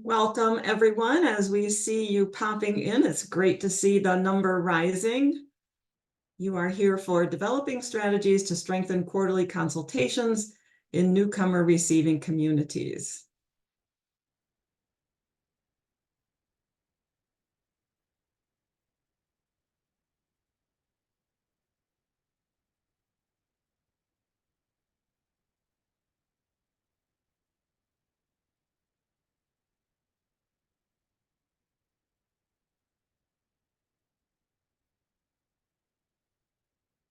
Welcome, everyone. As we see you popping in, it's great to see the number rising. You are here for developing strategies to strengthen quarterly consultations in newcomer receiving communities.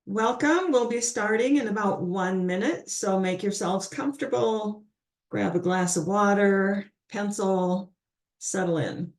Welcome. We'll be starting in about 1 minute, so make yourselves comfortable. Grab a glass of water, pencil, settle in.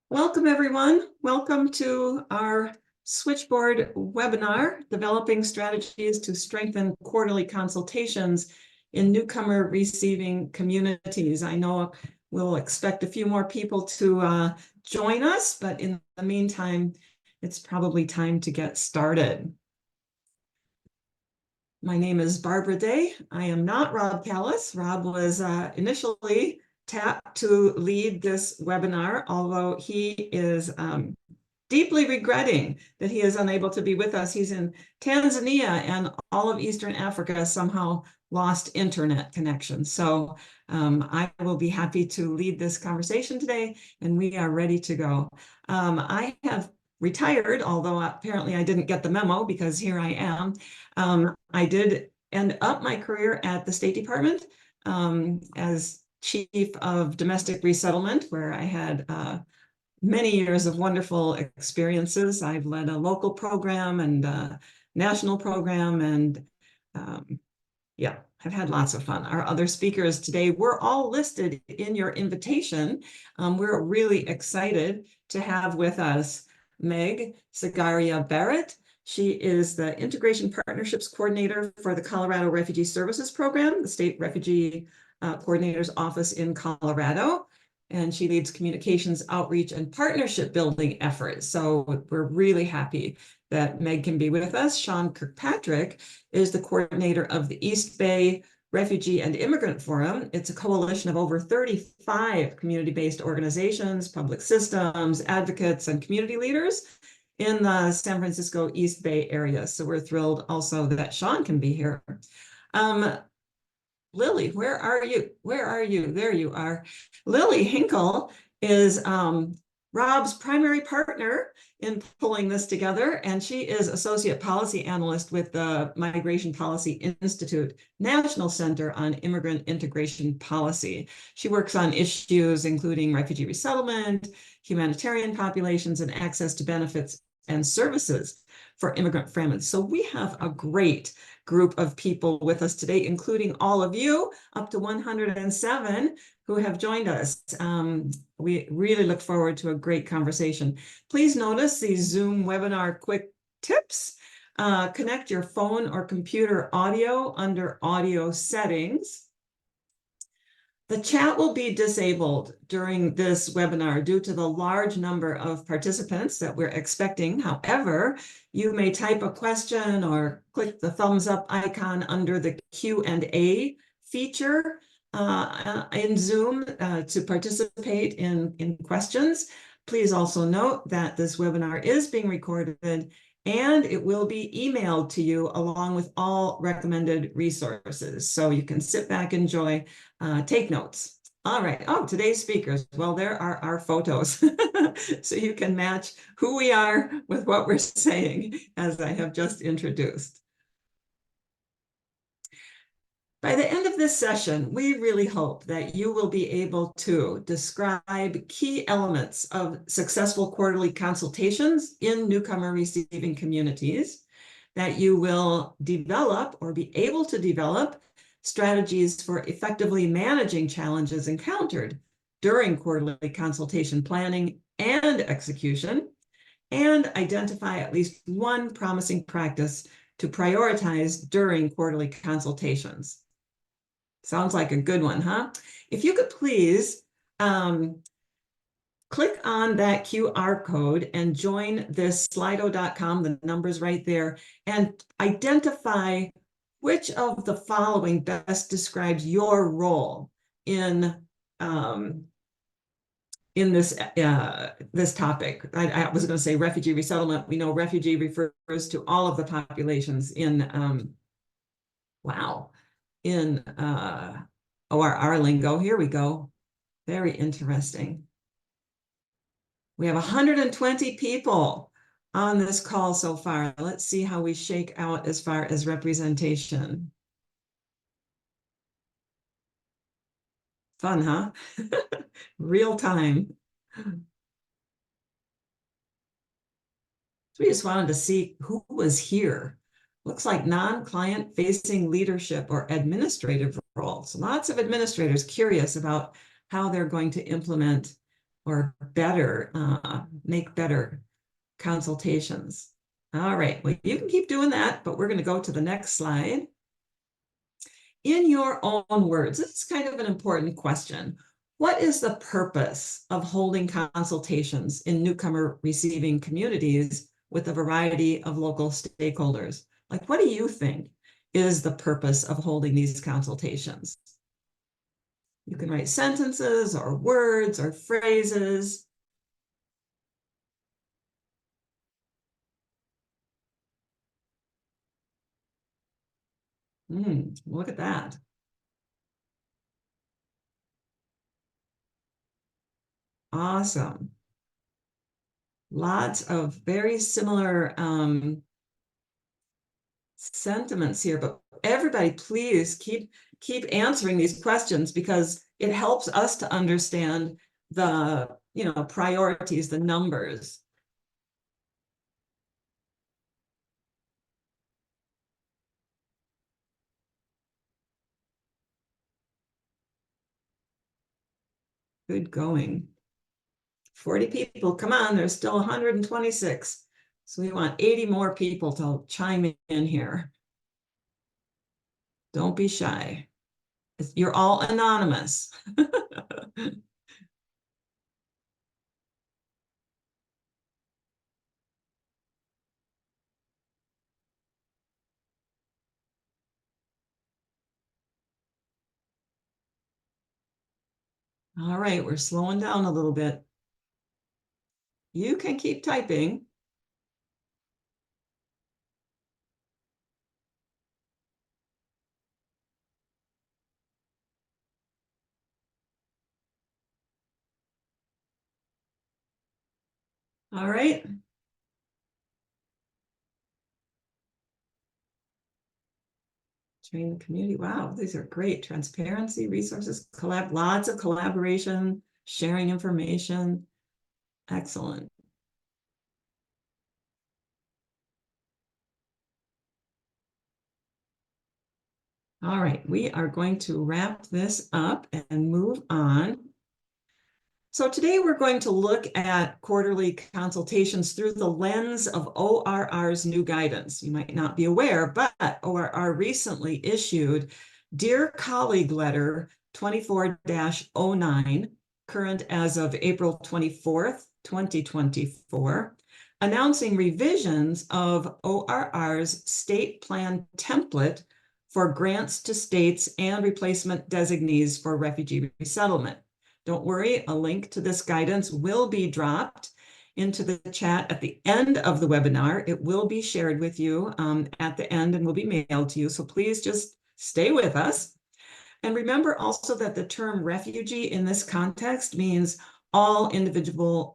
Welcome, everyone. Welcome to our Switchboard webinar, Developing Strategies to Strengthen Quarterly Consultations in Newcomer Receiving Communities. I know we'll expect a few more people to join us, but in the meantime, it's probably time to get started. My name is Barbara Day. I am not Rob Callis. Rob was initially tapped to lead this webinar, although he is deeply regretting that he is unable to be with us. He's in Tanzania, and all of Eastern Africa somehow lost internet connection. So I will be happy to lead this conversation today, and we are ready to go. I have retired, although apparently I didn't get the memo because here I am. I did end up my career at the State Department as Chief of Domestic Resettlement, where I had many years of wonderful experiences. I've led a local program and a national program, and yeah, I've had lots of fun. Our other speakers today were all listed in your invitation. We're really excited to have with us Meg Sagaria-Barritt. She is the Integration Partnerships Coordinator for the Colorado Refugee Services Program, the State Refugee Coordinator's Office in Colorado. And she leads communications, outreach, and partnership building efforts. So we're really happy that Meg can be with us. Sean Kirkpatrick is the coordinator of the East Bay Refugee and Immigrant Forum. It's a coalition of over 35 community-based organizations, public systems, advocates, and community leaders in the San Francisco East Bay area. So we're thrilled also that Sean can be here. Lillie, where are you? Where are you? There you are. Lillie Hinkle is Rob's primary partner in pulling this together, and she is Associate Policy Analyst with the Migration Policy Institute National Center on Immigrant Integration Policy. She works on issues including refugee resettlement, humanitarian populations, and access to benefits and services for immigrant families. So we have a great group of people with us today, including all of you, up to 107 who have joined us. We really look forward to a great conversation. Please notice these Zoom webinar quick tips. Connect your phone or computer audio under audio settings. The chat will be disabled during this webinar due to the large number of participants that we're expecting. However, you may type a question or click the thumbs up icon under the Q&A feature in Zoom to participate in questions. Please also note that this webinar is being recorded and it will be emailed to you along with all recommended resources. So you can sit back, enjoy, take notes. All right. Oh, today's speakers. Well, there are our photos. So you can match who we are with what we're saying, as I have just introduced. By the end of this session, we really hope that you will be able to describe key elements of successful quarterly consultations in newcomer receiving communities, that you will develop or be able to develop strategies for effectively managing challenges encountered during quarterly consultation planning and execution, and identify at least one promising practice to prioritize during quarterly consultations. Sounds like a good one, huh? If you could please click on that QR code and join this slido.com, the number's right there, and identify which of the following best describes your role in this this topic. I was going to say refugee resettlement. We know refugee refers to all of the populations in ORR lingo. Here we go. Very interesting. We have 120 people on this call so far. Let's see how we shake out as far as representation. Fun, huh? Real time. So we just wanted to see who was here. Looks like non-client facing leadership or administrative roles. Lots of administrators curious about how they're going to implement or better, make better consultations. All right, well, you can keep doing that, but we're going to go to the next slide. In your own words, this is kind of an important question. What is the purpose of holding consultations in newcomer receiving communities with a variety of local stakeholders? Like, what do you think is the purpose of holding these consultations? You can write sentences or words or phrases. Look at that. Awesome. Lots of very similar sentiments here, but everybody please keep answering these questions, because it helps us to understand the priorities, the numbers. Good going. 40 people, come on, there's still 126. So we want 80 more people to chime in here. Don't be shy. You're all anonymous. All right, we're slowing down a little bit. You can keep typing. All right. Train the community. Wow, these are great. Transparency, resources, lots of collaboration, sharing information. Excellent. All right, we are going to wrap this up and move on. So today we're going to look at quarterly consultations through the lens of ORR's new guidance. You might not be aware, but ORR recently issued Dear Colleague Letter 24-09, current as of April 24th, 2024, announcing revisions of ORR's state plan template for grants to states and replacement designees for refugee resettlement. Don't worry, a link to this guidance will be dropped into the chat at the end of the webinar. It will be shared with you at the end and will be mailed to you. So please just stay with us. And remember also that the term refugee in this context means all individuals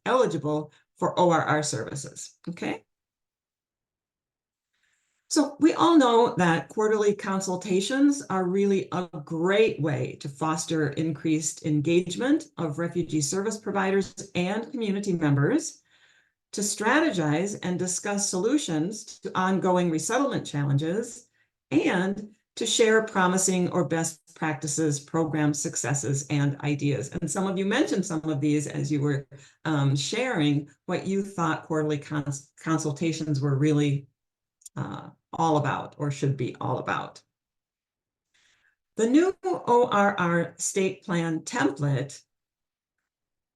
eligible for ORR services, okay? So we all know that quarterly consultations are really a great way to foster increased engagement of refugee service providers and community members, to strategize and discuss solutions to ongoing resettlement challenges, and to share promising or best practices, program successes, and ideas. And some of you mentioned some of these as you were sharing what you thought quarterly consultations were really all about, or should be all about. The new ORR state plan template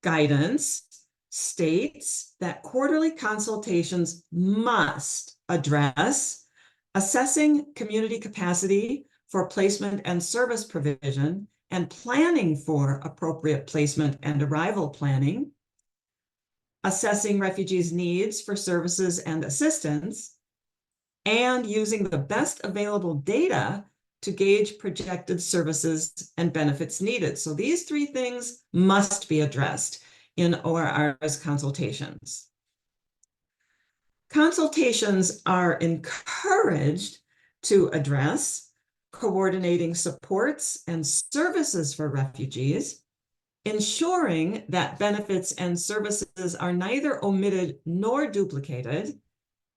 guidance states that quarterly consultations must address assessing community capacity for placement and service provision and planning for appropriate placement and arrival planning, assessing refugees' needs for services and assistance, and using the best available data to gauge projected services and benefits needed. So these three things must be addressed in ORR's consultations. Consultations are encouraged to address coordinating supports and services for refugees, ensuring that benefits and services are neither omitted nor duplicated,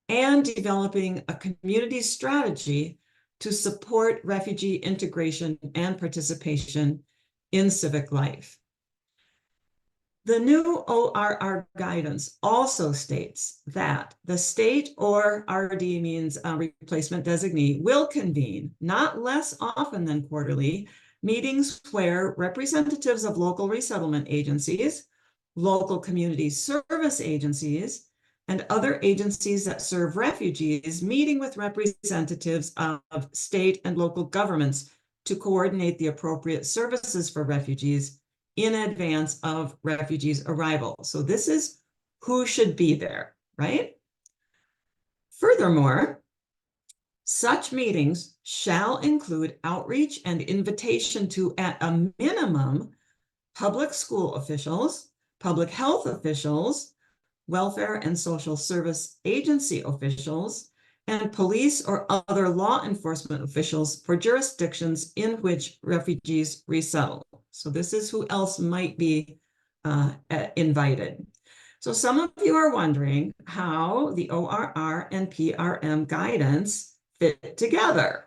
and developing a community strategy to support refugee integration and participation in civic life. The new ORR guidance also states that the state, or RD means replacement designee, will convene, not less often than quarterly, meetings where representatives of local resettlement agencies, local community service agencies, and other agencies that serve refugees, meeting with representatives of state and local governments to coordinate the appropriate services for refugees in advance of refugees' arrival. So this is who should be there, right? Furthermore, such meetings shall include outreach and invitation to, at a minimum, public school officials, public health officials, welfare and social service agency officials, and police or other law enforcement officials for jurisdictions in which refugees resettle. So this is who else might be invited. So some of you are wondering how the ORR and PRM guidance fit together.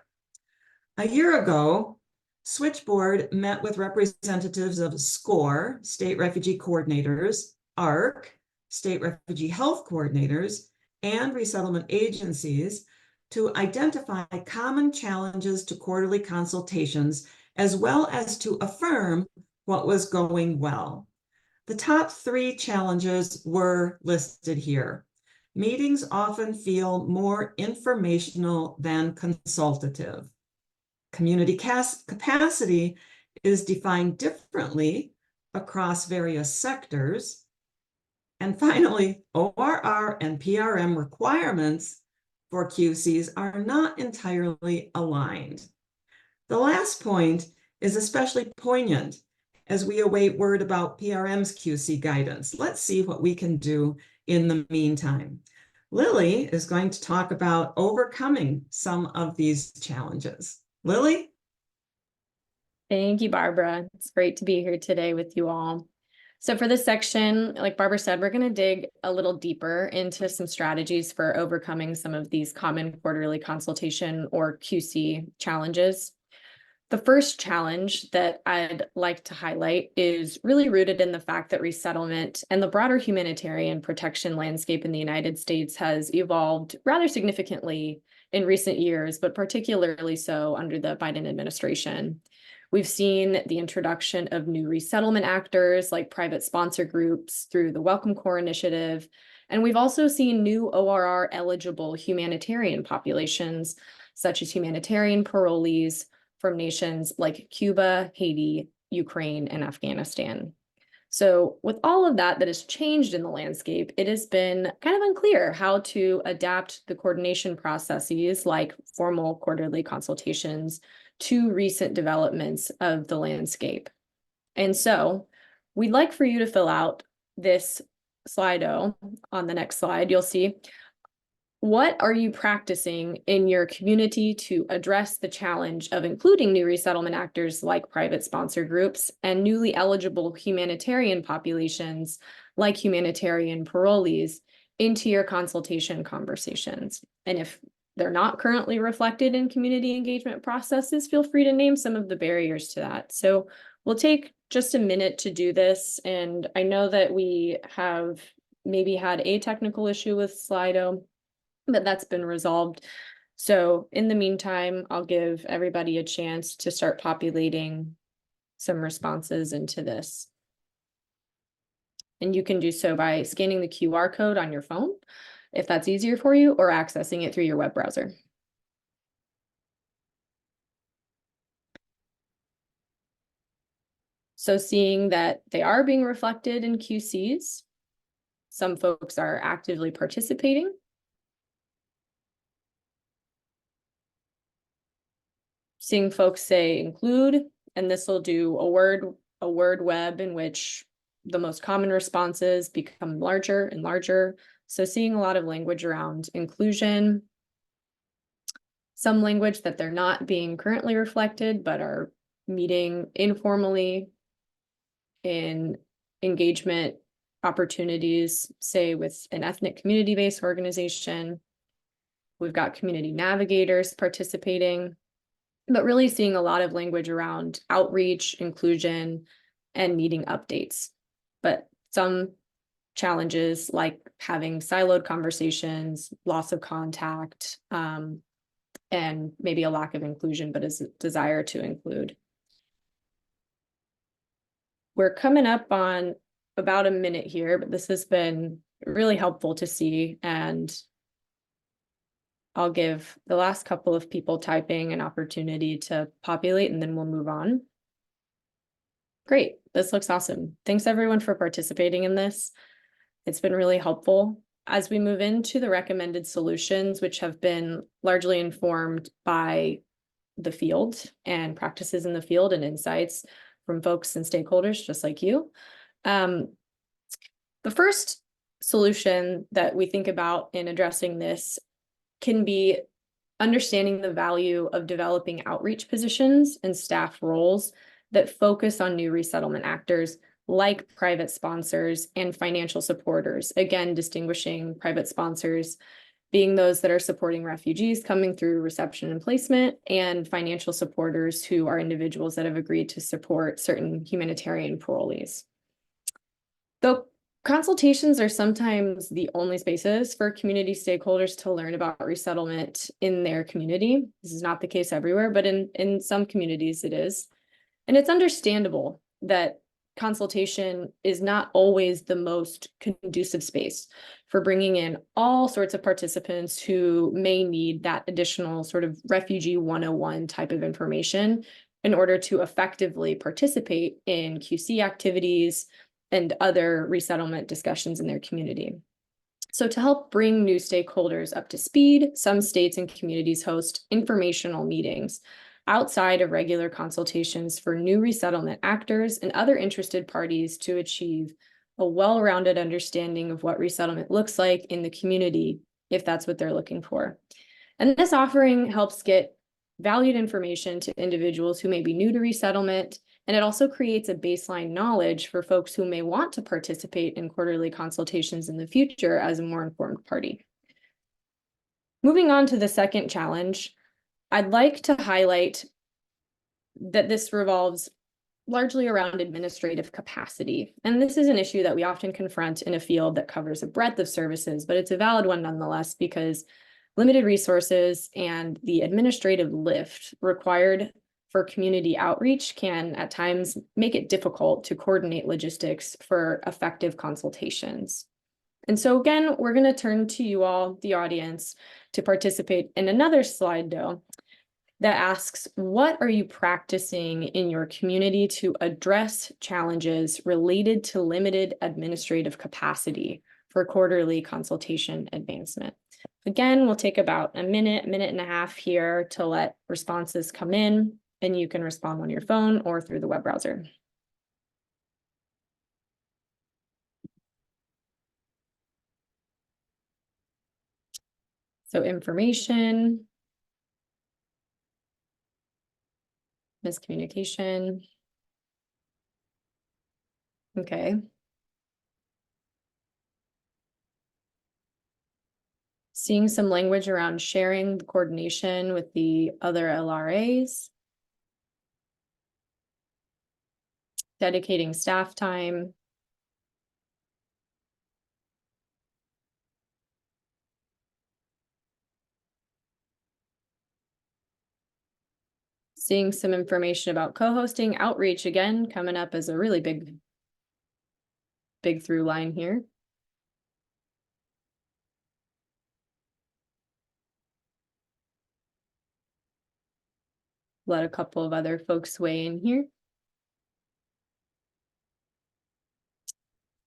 A year ago, Switchboard met with representatives of SCORE, State Refugee Coordinators, ARC, State Refugee Health Coordinators, and resettlement agencies to identify common challenges to quarterly consultations, as well as to affirm what was going well. The top three challenges were listed here. Meetings often feel more informational than consultative. Community capacity is defined differently across various sectors. And finally, ORR and PRM requirements for QCs are not entirely aligned. The last point is especially poignant as we await word about PRM's QC guidance. Let's see what we can do in the meantime. Lillie is going to talk about overcoming some of these challenges. Lillie? Thank you, Barbara. It's great to be here today with you all. So for this section, like Barbara said, we're going to dig a little deeper into some strategies for overcoming some of these common quarterly consultation or QC challenges. The first challenge that I'd like to highlight is really rooted in the fact that resettlement and the broader humanitarian protection landscape in the United States has evolved rather significantly in recent years, but particularly so under the Biden administration. We've seen the introduction of new resettlement actors like private sponsor groups through the Welcome Corps initiative. And we've also seen new ORR eligible humanitarian populations, such as humanitarian parolees from nations like Cuba, Haiti, Ukraine, and Afghanistan. So with all of that has changed in the landscape, it has been kind of unclear how to adapt the coordination processes like formal quarterly consultations to recent developments of the landscape. And so we'd like for you to fill out this Slido on the next slide. You'll see what are you practicing in your community to address the challenge of including new resettlement actors like private sponsor groups and newly eligible humanitarian populations like humanitarian parolees into your consultation conversations? And if they're not currently reflected in community engagement processes, feel free to name some of the barriers to that. So we'll take just a minute to do this. And I know that we have maybe had a technical issue with Slido, but that's been resolved. So in the meantime, I'll give everybody a chance to start populating some responses into this. And you can do so by scanning the QR code on your phone, if that's easier for you, or accessing it through your web browser. So seeing that they are being reflected in QCs, some folks are actively participating. Seeing folks say include, and this will do a word web in which the most common responses become larger and larger. So seeing a lot of language around inclusion, some language that they're not being currently reflected, but are meeting informally in engagement opportunities, say with an ethnic community-based organization. We've got community navigators participating, but really seeing a lot of language around outreach, inclusion, and meeting updates. But some challenges like having siloed conversations, loss of contact, and maybe a lack of inclusion, but a desire to include. We're coming up on about a minute here, but this has been really helpful to see, and I'll give the last couple of people typing an opportunity to populate, and then we'll move on. Great, this looks awesome. Thanks everyone for participating in this. It's been really helpful. As we move into the recommended solutions, which have been largely informed by the field and practices in the field and insights from folks and stakeholders just like you. The first solution that we think about in addressing this can be understanding the value of developing outreach positions and staff roles that focus on new resettlement actors like private sponsors and financial supporters. Again, distinguishing private sponsors being those that are supporting refugees coming through reception and placement, and financial supporters who are individuals that have agreed to support certain humanitarian parolees. Though consultations are sometimes the only spaces for community stakeholders to learn about resettlement in their community. This is not the case everywhere, but in some communities it is. And it's understandable that consultation is not always the most conducive space for bringing in all sorts of participants who may need that additional sort of refugee 101 type of information in order to effectively participate in QC activities and other resettlement discussions in their community. So to help bring new stakeholders up to speed, some states and communities host informational meetings outside of regular consultations for new resettlement actors and other interested parties to achieve a well-rounded understanding of what resettlement looks like in the community, if that's what they're looking for. And this offering helps get valued information to individuals who may be new to resettlement, and it also creates a baseline knowledge for folks who may want to participate in quarterly consultations in the future as a more informed party. Moving on to the second challenge, I'd like to highlight that this revolves largely around administrative capacity. And this is an issue that we often confront in a field that covers a breadth of services, but it's a valid one nonetheless, because limited resources and the administrative lift required for community outreach can at times make it difficult to coordinate logistics for effective consultations. And so again, we're going to turn to you all, the audience, to participate in another slide though that asks, what are you practicing in your community to address challenges related to limited administrative capacity for quarterly consultation advancement? Again, we'll take about a minute and a half here to let responses come in, and you can respond on your phone or through the web browser. So information, miscommunication. Okay. Seeing some language around sharing the coordination with the other LRAs. Dedicating staff time. Seeing some information about co-hosting, outreach, again, coming up as a really big through line here. Let a couple of other folks weigh in here.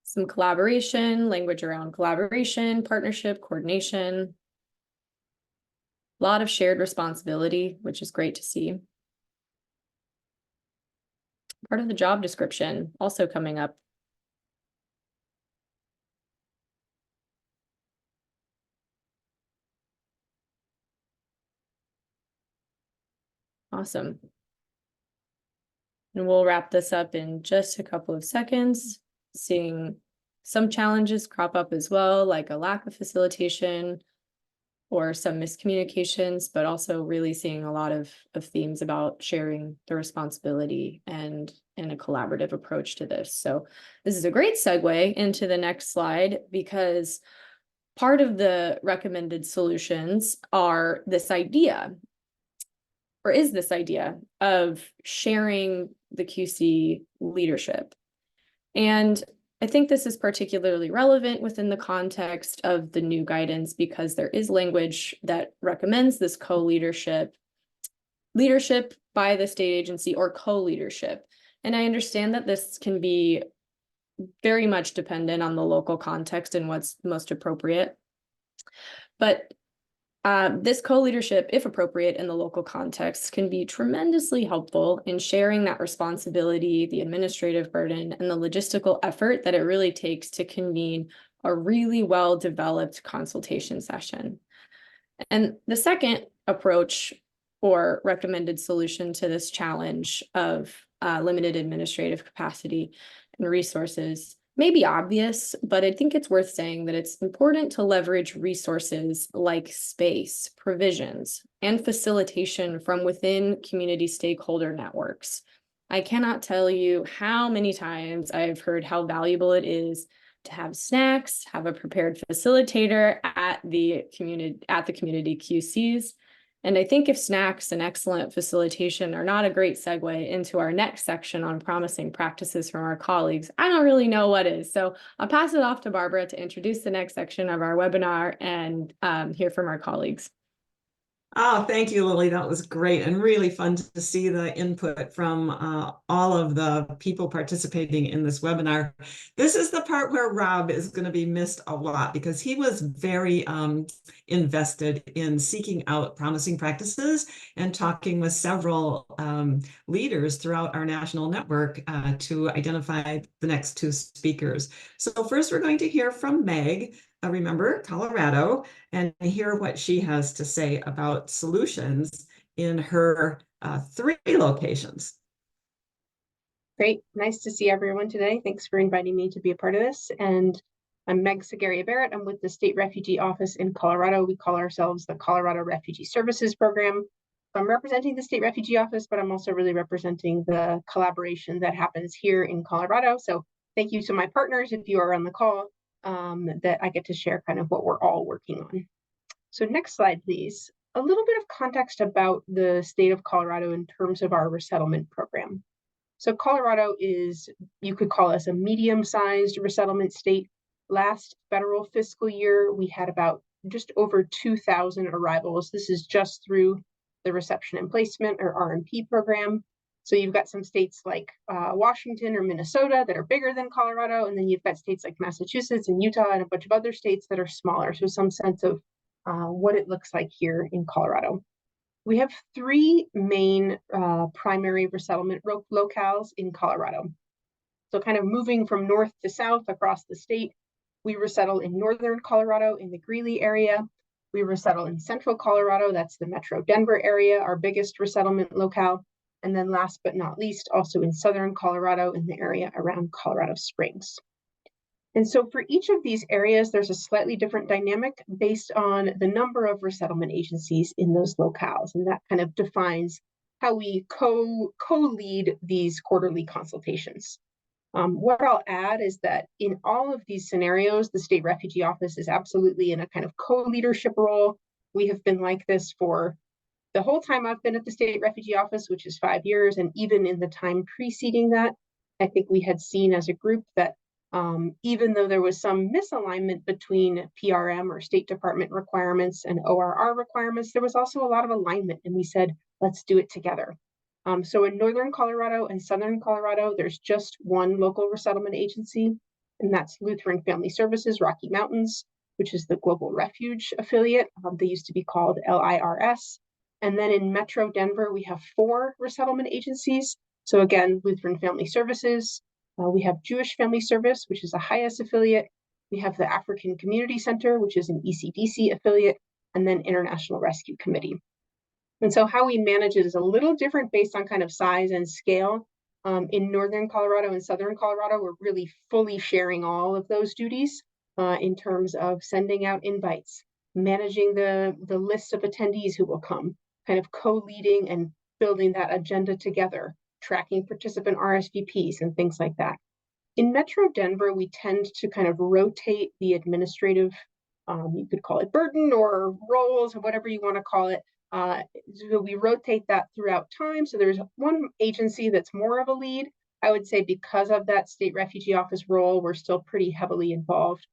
Some collaboration, language around collaboration, partnership, coordination. A lot of shared responsibility, which is great to see. Part of the job description also coming up. Awesome. And we'll wrap this up in just a couple of seconds, seeing some challenges crop up as well, like a lack of facilitation or some miscommunications, but also really seeing a lot of themes about sharing the responsibility and a collaborative approach to this. So this is a great segue into the next slide, because part of the recommended solutions are this idea, or is this idea of sharing the QC leadership. And I think this is particularly relevant within the context of the new guidance, because there is language that recommends this co-leadership, leadership by the state agency or co-leadership. And I understand that this can be very much dependent on the local context and what's most appropriate. But this co-leadership, if appropriate in the local context, can be tremendously helpful in sharing that responsibility, the administrative burden, and the logistical effort that it really takes to convene a really well-developed consultation session. And the second approach or recommended solution to this challenge of limited administrative capacity and resources may be obvious, but I think it's worth saying that it's important to leverage resources like space, provisions, and facilitation from within community stakeholder networks. I cannot tell you how many times I've heard how valuable it is to have snacks, have a prepared facilitator at the community QCs. And I think if snacks and excellent facilitation are not a great segue into our next section on promising practices from our colleagues, I don't really know what is. So I'll pass it off to Barbara to introduce the next section of our webinar and hear from our colleagues. Oh, thank you, Lillie. That was great and really fun to see the input from all of the people participating in this webinar. This is the part where Rob is going to be missed a lot, because he was very invested in seeking out promising practices and talking with several leaders throughout our national network to identify the next two speakers. So first, we're going to hear from Meg, remember, Colorado, and hear what she has to say about solutions in her 3 locations. Great. Nice to see everyone today. Thanks for inviting me to be a part of this. And I'm Meg Sagaria-Barritt. I'm with the State Refugee Office in Colorado. We call ourselves the Colorado Refugee Services Program. I'm representing the State Refugee Office, but I'm also really representing the collaboration that happens here in Colorado. So thank you to my partners, if you are on the call, that I get to share kind of what we're all working on. So next slide, please. A little bit of context about the state of Colorado in terms of our resettlement program. So Colorado is, you could call us a medium-sized resettlement state. Last federal fiscal year, we had about just over 2,000 arrivals. This is just through the reception and placement, or RMP program. So you've got some states like Washington or Minnesota that are bigger than Colorado, and then you've got states like Massachusetts and Utah and a bunch of other states that are smaller. So some sense of what it looks like here in Colorado. We have 3 main primary resettlement locales in Colorado. So kind of moving from north to south across the state, we resettle in northern Colorado in the Greeley area. We resettle in central Colorado. That's the Metro Denver area, our biggest resettlement locale. And then last but not least, also in southern Colorado in the area around Colorado Springs. And so for each of these areas, there's a slightly different dynamic based on the number of resettlement agencies in those locales. And that kind of defines how we co-lead these quarterly consultations. What I'll add is that in all of these scenarios, the State Refugee Office is absolutely in a kind of co-leadership role. We have been like this for the whole time I've been at the State Refugee Office, which is 5 years, and even in the time preceding that, I think we had seen as a group that even though there was some misalignment between PRM or State Department requirements and ORR requirements, there was also a lot of alignment, and we said, let's do it together. So in northern Colorado and southern Colorado, there's just one local resettlement agency, and that's Lutheran Family Services Rocky Mountains, which is the Global Refuge affiliate. They used to be called LIRS. And then in Metro Denver, we have 4 resettlement agencies. So again, Lutheran Family Services. We have Jewish Family Service, which is a HIAS affiliate. We have the African Community Center, which is an ECDC affiliate, and then International Rescue Committee. And so how we manage it is a little different based on kind of size and scale. In northern Colorado and southern Colorado, we're really fully sharing all of those duties in terms of sending out invites, managing the list of attendees who will come, kind of co-leading and building that agenda together, tracking participant RSVPs and things like that. In Metro Denver, we tend to kind of rotate the administrative, you could call it burden or roles or whatever you want to call it. So we rotate that throughout time. So there's one agency that's more of a lead. I would say because of that State Refugee Office role, we're still pretty heavily involved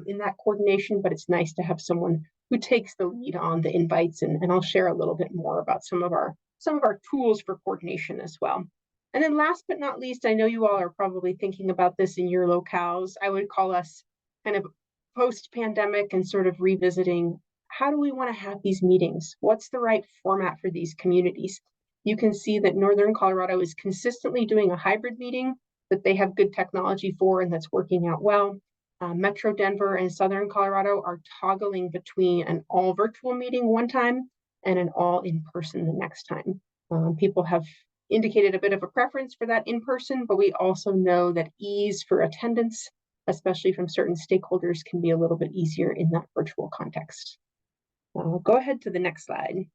in that coordination, but it's nice to have someone who takes the lead on the invites. And I'll share a little bit more about some of our tools for coordination as well. And then last but not least, I know you all are probably thinking about this in your locales. I would call us kind of post-pandemic and sort of revisiting, how do we want to have these meetings? What's the right format for these communities? You can see that Northern Colorado is consistently doing a hybrid meeting that they have good technology for and that's working out well. Metro Denver and Southern Colorado are toggling between an all virtual meeting one time and an all in person the next time. People have indicated a bit of a preference for that in person, but we also know that ease for attendance, especially from certain stakeholders, can be a little bit easier in that virtual context. Go ahead to the next slide.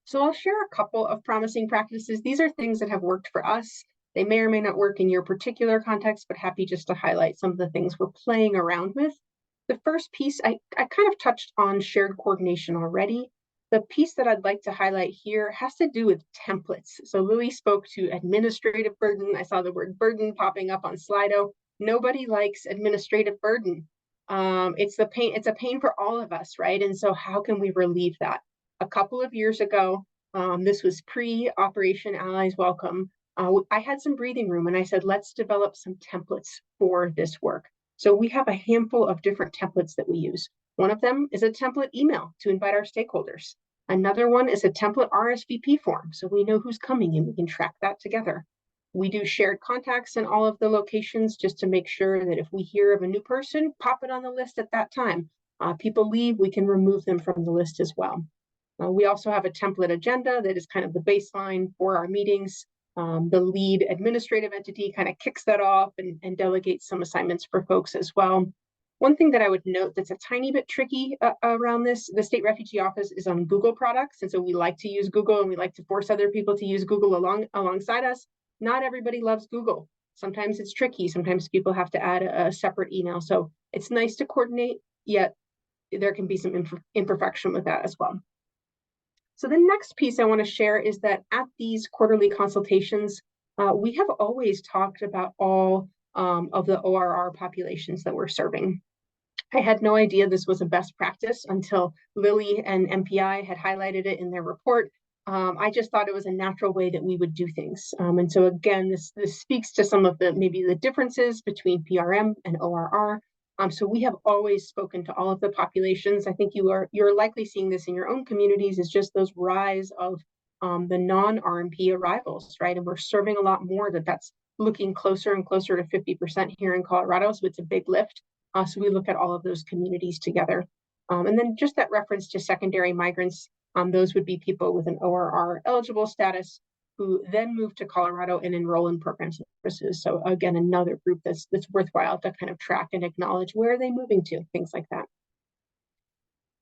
So I'll share a couple of promising practices. These are things that have worked for us. They may or may not work in your particular context, but happy just to highlight some of the things we're playing around with. The first piece, I kind of touched on shared coordination already. The piece that I'd like to highlight here has to do with templates. So Lillie spoke to administrative burden. I saw the word burden popping up on Slido. Nobody likes administrative burden. It's a pain for all of us, right? And so how can we relieve that? A couple of years ago, this was pre-Operation Allies Welcome. I had some breathing room and I said, let's develop some templates for this work. So we have a handful of different templates that we use. One of them is a template email to invite our stakeholders. Another one is a template RSVP form, so we know who's coming and we can track that together. We do shared contacts in all of the locations just to make sure that if we hear of a new person, pop it on the list at that time. People leave, we can remove them from the list as well. We also have a template agenda that is kind of the baseline for our meetings. The lead administrative entity kind of kicks that off and delegates some assignments for folks as well. One thing that I would note that's a tiny bit tricky around this, the State Refugee Office is on Google products. And so we like to use Google and we like to force other people to use Google alongside us. Not everybody loves Google. Sometimes it's tricky. Sometimes people have to add a separate email. So it's nice to coordinate, yet there can be some imperfection with that as well. So the next piece I want to share is that at these quarterly consultations, we have always talked about all of the ORR populations that we're serving. I had no idea this was a best practice until Lillie and MPI had highlighted it in their report. I just thought it was a natural way that we would do things. And so again, this speaks to some of maybe the differences between PRM and ORR. So we have always spoken to all of the populations. I think you're likely seeing this in your own communities, is just those rise of the non-RMP arrivals, right? And we're serving a lot more that's looking closer and closer to 50% here in Colorado. So it's a big lift. So we look at all of those communities together. And then just that reference to secondary migrants, those would be people with an ORR eligible status who then move to Colorado and enroll in programs and services. So again, another group that's worthwhile to kind of track and acknowledge where are they moving to, things like that.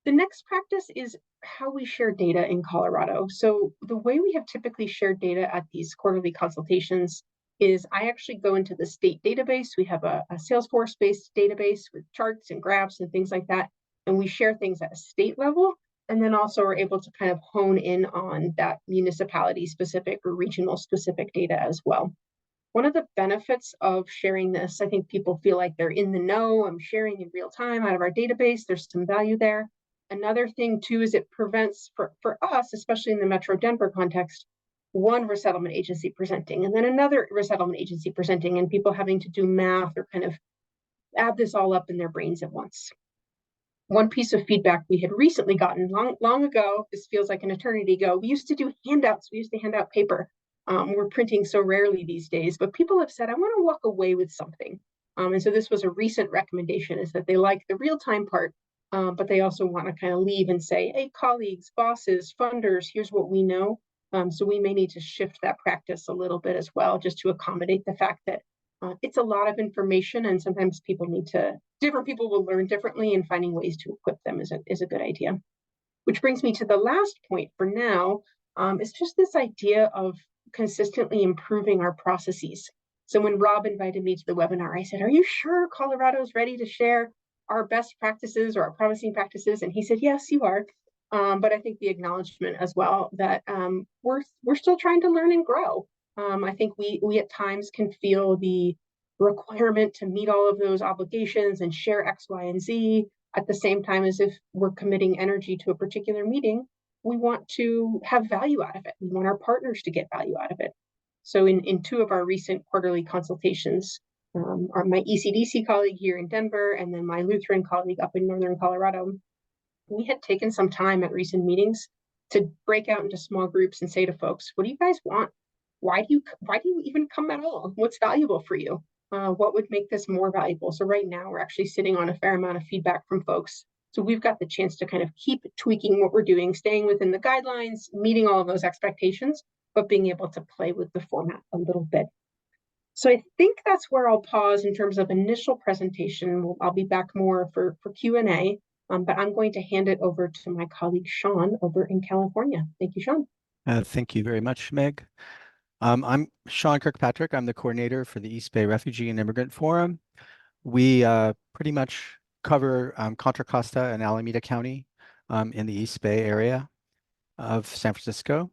The next practice is how we share data in Colorado. So the way we have typically shared data at these quarterly consultations is I actually go into the state database. We have a Salesforce-based database with charts and graphs and things like that. And we share things at a state level. And then also are able to kind of hone in on that municipality specific or regional specific data as well. One of the benefits of sharing this, I think people feel like they're in the know. I'm sharing in real time out of our database. There's some value there. Another thing too is it prevents for us, especially in the Metro Denver context, one resettlement agency presenting and then another resettlement agency presenting and people having to do math or kind of add this all up in their brains at once. One piece of feedback we had recently gotten long ago, this feels like an eternity ago, we used to do handouts, we used to hand out paper. We're printing so rarely these days, but people have said, I want to walk away with something. And so this was a recent recommendation, is that they like the real-time part, but they also want to kind of leave and say, hey, colleagues, bosses, funders, here's what we know. So we may need to shift that practice a little bit as well, just to accommodate the fact that it's a lot of information and sometimes different people will learn differently, and finding ways to equip them is a good idea. Which brings me to the last point for now, is just this idea of consistently improving our processes. So when Rob invited me to the webinar, I said, are you sure Colorado is ready to share our best practices or our promising practices? And he said, yes, you are. But I think the acknowledgement as well that we're still trying to learn and grow. I think we at times can feel the requirement to meet all of those obligations and share X, Y, and Z at the same time as if we're committing energy to a particular meeting. We want to have value out of it. We want our partners to get value out of it. So in two of our recent quarterly consultations, my ECDC colleague here in Denver and then my Lutheran colleague up in Northern Colorado, we had taken some time at recent meetings to break out into small groups and say to folks, what do you guys want? Why do you even come at all? What's valuable for you? What would make this more valuable? So right now we're actually sitting on a fair amount of feedback from folks. So we've got the chance to kind of keep tweaking what we're doing, staying within the guidelines, meeting all of those expectations, but being able to play with the format a little bit. So I think that's where I'll pause in terms of initial presentation. I'll be back more for Q&A, but I'm going to hand it over to my colleague, Sean, over in California. Thank you, Sean. Thank you very much, Meg. I'm Sean Kirkpatrick. I'm the coordinator for the East Bay Refugee and Immigrant Forum. We pretty much cover Contra Costa and Alameda County in the East Bay area of San Francisco.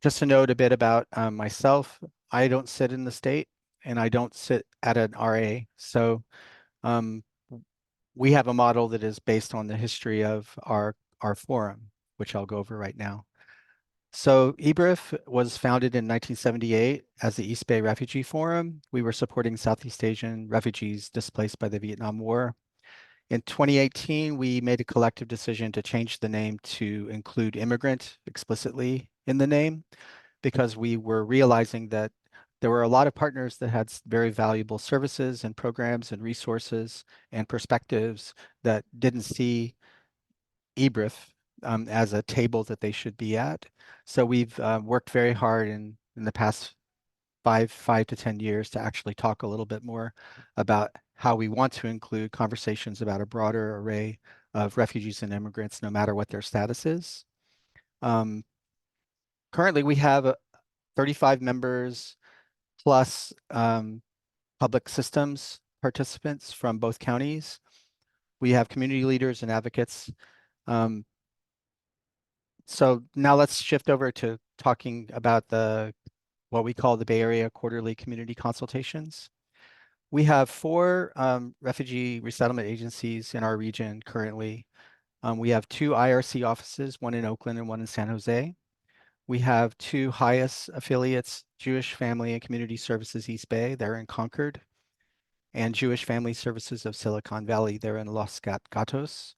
Just to note a bit about myself, I don't sit in the state and I don't sit at an RA. So we have a model that is based on the history of our forum, which I'll go over right now. So EBRIF was founded in 1978 as the East Bay Refugee Forum. We were supporting Southeast Asian refugees displaced by the Vietnam War. In 2018, we made a collective decision to change the name to include immigrant explicitly in the name, because we were realizing that there were a lot of partners that had very valuable services and programs and resources and perspectives that didn't see EBRIF as a table that they should be at. So we've worked very hard in the past five to 10 years to actually talk a little bit more about how we want to include conversations about a broader array of refugees and immigrants, no matter what their status is. Currently, we have 35 members plus public systems participants from both counties. We have community leaders and advocates. So now let's shift over to talking about what we call the Bay Area Quarterly Community Consultations. We have 4 refugee resettlement agencies in our region currently. We have 2 IRC offices, one in Oakland and one in San Jose. We have 2 HIAS affiliates, Jewish Family and Community Services East Bay, they're in Concord, and Jewish Family Services of Silicon Valley, they're in Los Gatos.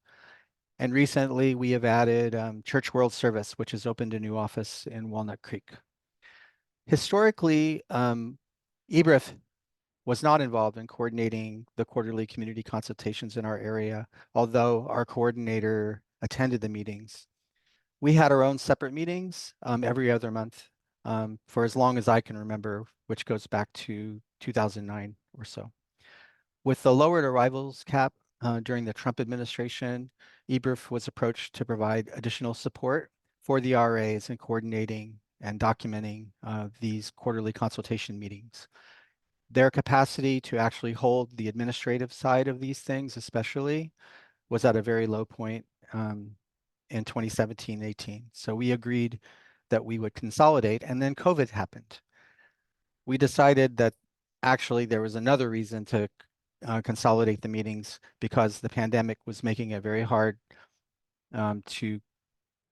And recently we have added Church World Service, which has opened a new office in Walnut Creek. Historically, EBRIF was not involved in coordinating the quarterly community consultations in our area, although our coordinator attended the meetings. We had our own separate meetings every other month for as long as I can remember, which goes back to 2009 or so. With the lowered arrivals cap during the Trump administration, EBRF was approached to provide additional support for the RAs in coordinating and documenting these quarterly consultation meetings. Their capacity to actually hold the administrative side of these things, especially, was at a very low point in 2017-18. So we agreed that we would consolidate, and then COVID happened. We decided that actually there was another reason to consolidate the meetings, because the pandemic was making it very hard to,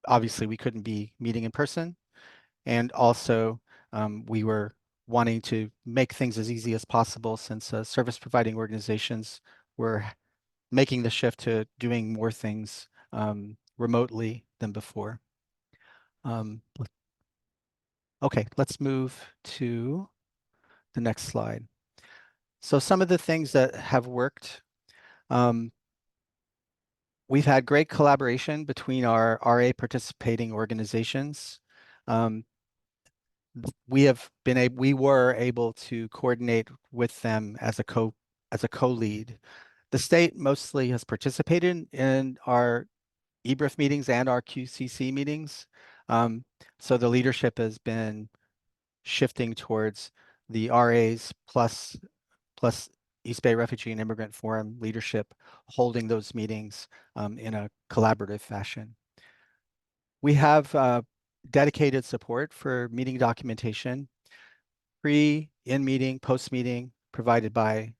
obviously we couldn't be meeting in person, and also we were wanting to make things as easy as possible, since service providing organizations were making the shift to doing more things remotely than before. Okay, let's move to the next slide. So some of the things that have worked, we've had great collaboration between our RA participating organizations. We were able to coordinate with them as a co-lead. The state mostly has participated in our EBRF meetings and our QCC meetings. So the leadership has been shifting towards the RAs plus East Bay Refugee and Immigrant Forum leadership holding those meetings in a collaborative fashion. We have dedicated support for meeting documentation, in-meeting, post-meeting, provided by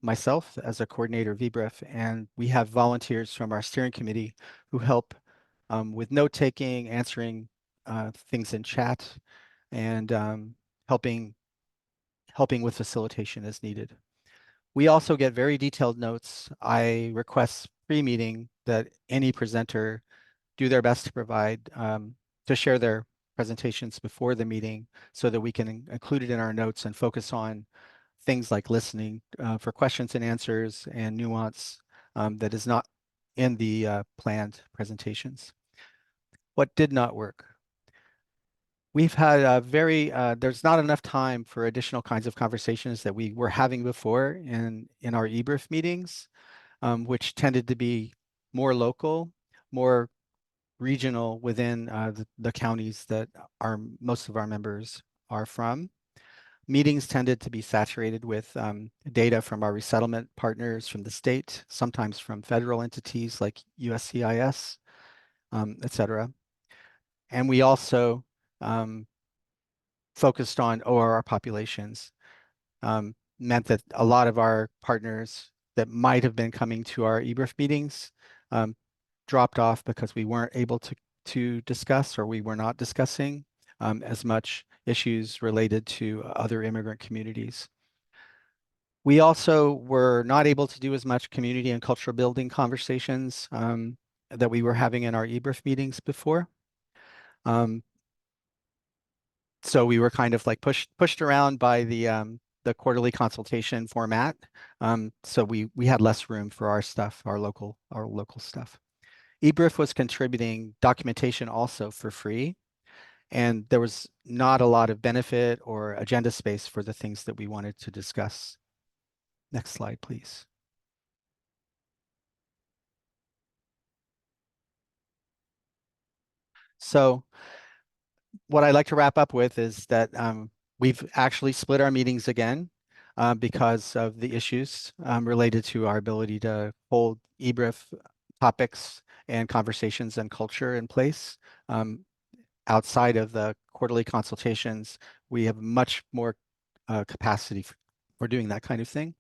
myself as a coordinator of EBRF, and we have volunteers from our steering committee who help with note-taking, answering things in chat, and helping with facilitation as needed. We also get very detailed notes. I request pre-meeting that any presenter do their best to provide, to share their presentations before the meeting, so that we can include it in our notes and focus on things like listening for questions and answers and nuance that is not in the planned presentations. What did not work? We've had there's not enough time for additional kinds of conversations that we were having before in our EBRF meetings, which tended to be more local, more regional within the counties that most of our members are from. Meetings tended to be saturated with data from our resettlement partners from the state, sometimes from federal entities like USCIS, et cetera. And we also focused on ORR populations, meant that a lot of our partners that might have been coming to our EBRF meetings dropped off because we weren't able to discuss, or we were not discussing as much issues related to other immigrant communities. We also were not able to do as much community and cultural building conversations that we were having in our EBRF meetings before. So we were kind of like pushed around by the quarterly consultation format. So we had less room for our stuff, our local stuff. EBRF was contributing documentation also for free, and there was not a lot of benefit or agenda space for the things that we wanted to discuss. Next slide, please. So what I'd like to wrap up with is that we've actually split our meetings again because of the issues related to our ability to hold EBRF topics and conversations and culture in place. Outside of the quarterly consultations, we have much more capacity for doing that kind of thing.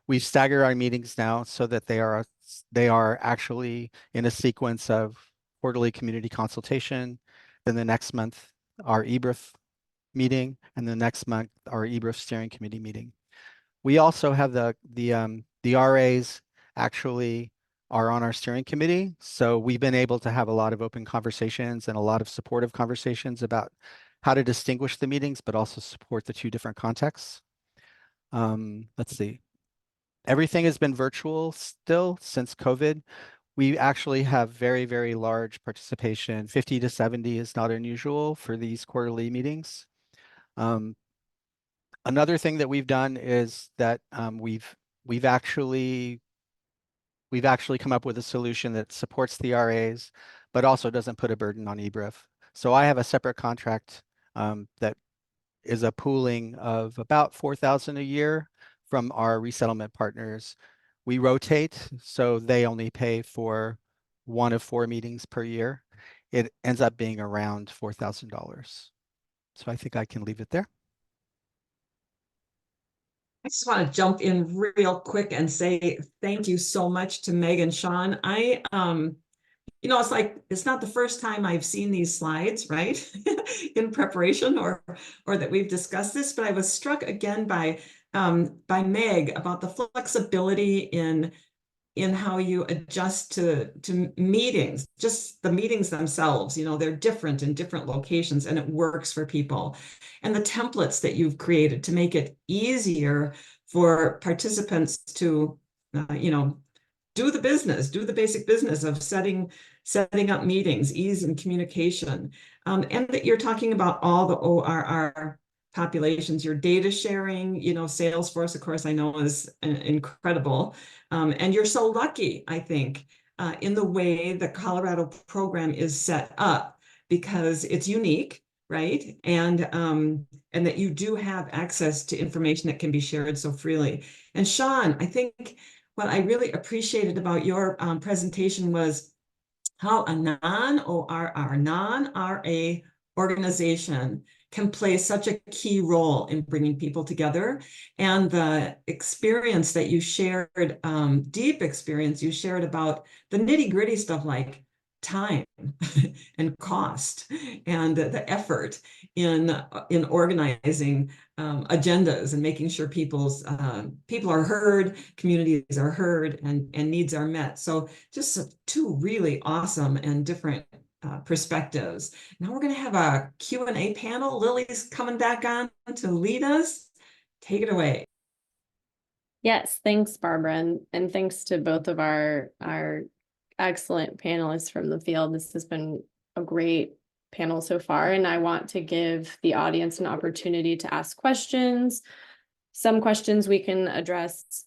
We've staggered our meetings now so that they are actually in a sequence of quarterly community consultation, then the next month our EBRF meeting, and the next month our EBRF steering committee meeting. We also have the RAs actually are on our steering committee, so we've been able to have a lot of open conversations and a lot of supportive conversations about how to distinguish the meetings, but also support the two different contexts. Let's see. Everything has been virtual still since COVID. We actually have very, very large participation. 50 to 70 is not unusual for these quarterly meetings. Another thing that we've done is that we've actually come up with a solution that supports the RAs, but also doesn't put a burden on eBrief. So I have a separate contract that is a pooling of about 4,000 a year from our resettlement partners. We rotate, so they only pay for 1 of 4 meetings per year. It ends up being around $4,000. So I think I can leave it there. I just want to jump in real quick and say thank you so much to Meg and Sean. It's like, it's not the first time I've seen these slides, right? in preparation or that we've discussed this, but I was struck again by Meg about the flexibility in how you adjust to meetings, just the meetings themselves. They're different in different locations and it works for people. And the templates that you've created to make it easier for participants to, do the basic business of setting up meetings, ease in communication, and that you're talking about all the ORR populations, your data sharing, Salesforce, of course, I know is incredible. And you're so lucky, I think, in the way the Colorado program is set up, because it's unique, right? And that you do have access to information that can be shared so freely. And Sean, I think what I really appreciated about your presentation was how a non-ORR, non-RA organization can play such a key role in bringing people together. And the experience that you shared, deep experience you shared about the nitty-gritty stuff like time and cost and the effort in organizing agendas and making sure people are heard, communities are heard, and needs are met. So just 2 really awesome and different perspectives. Now we're going to have a Q&A panel. Lily's coming back on to lead us. Take it away. Yes, thanks, Barbara, and thanks to both of our excellent panelists from the field. This has been a great panel so far, and I want to give the audience an opportunity to ask questions. Some questions we can address,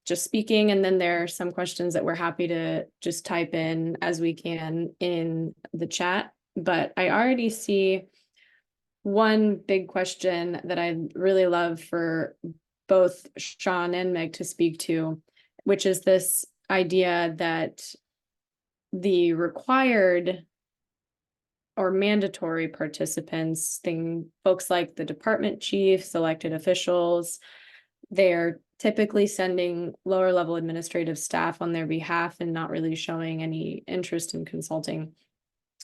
just speaking, and then there are some questions that we're happy to just type in as we can in the chat. But I already see one big question that I'd really love for both Sean and Meg to speak to, which is this idea that the required or mandatory participants, folks like the department chiefs, elected officials, they're typically sending lower level administrative staff on their behalf and not really showing any interest in consulting.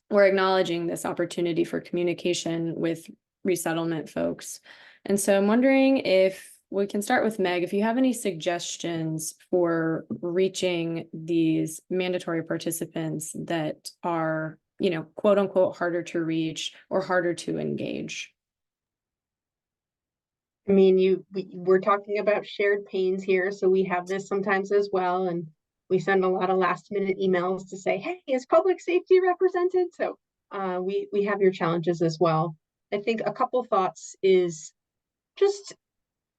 We're acknowledging this opportunity for communication with resettlement folks. And so I'm wondering if we can start with Meg, if you have any suggestions for reaching these mandatory participants that are, quote unquote, harder to reach or harder to engage. I mean, we're talking about shared pains here, so we have this sometimes as well, and we send a lot of last-minute emails to say, "Hey, is public safety represented?" So we have your challenges as well. I think a couple thoughts is just